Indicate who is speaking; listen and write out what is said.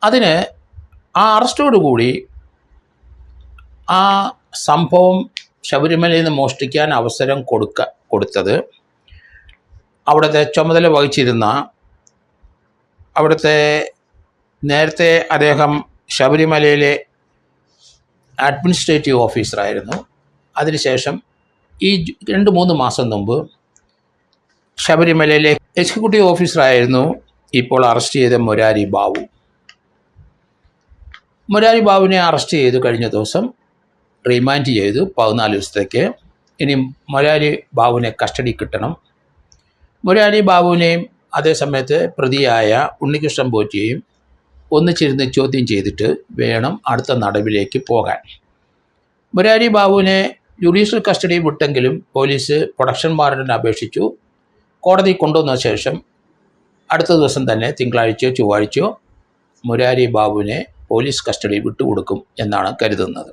Speaker 1: അതിന് ആ അറസ്റ്റോടുകൂടി ആ സംഭവം ശബരിമലയിൽ നിന്ന് മോഷ്ടിക്കാൻ അവസരം കൊടുത്തത് അവിടുത്തെ ചുമതല വഹിച്ചിരുന്ന അവിടുത്തെ നേരത്തെ അദ്ദേഹം ശബരിമലയിലെ അഡ്മിനിസ്ട്രേറ്റീവ് ഓഫീസറായിരുന്നു. അതിനുശേഷം ഈ 2-3 മാസം മുമ്പ് ശബരിമലയിലെ എക്സിക്യൂട്ടീവ് ഓഫീസറായിരുന്നു ഇപ്പോൾ അറസ്റ്റ് ചെയ്ത മുരാരി ബാബു. മുരാരി ബാബുവിനെ അറസ്റ്റ് ചെയ്തു കഴിഞ്ഞ ദിവസം റിമാൻഡ് ചെയ്തു 14 ദിവസത്തേക്ക്. ഇനി മുരാരി ബാബുവിനെ കസ്റ്റഡി കിട്ടണം. മുരാരി ബാബുവിനെയും അതേസമയത്ത് പ്രതിയായ ഉണ്ണികൃഷ്ണൻ പോറ്റിയെയും ഒന്നിച്ചിരുന്ന് ചോദ്യം ചെയ്തിട്ട് വേണം അടുത്ത നടപടിയിലേക്ക് പോകാൻ. മുരാരി ബാബുവിനെ ജുഡീഷ്യൽ കസ്റ്റഡി വിട്ടെങ്കിലും പോലീസ് പ്രൊഡക്ഷൻ വാറന്റിന് അപേക്ഷിച്ചു. കോടതി കൊണ്ടുവന്ന ശേഷം അടുത്ത ദിവസം തന്നെ തിങ്കളാഴ്ചയോ ചൊവ്വാഴ്ചയോ മുരാരി ബാബുവിനെ പോലീസ് കസ്റ്റഡി വിട്ടുകൊടുക്കും എന്നാണ് കരുതുന്നത്.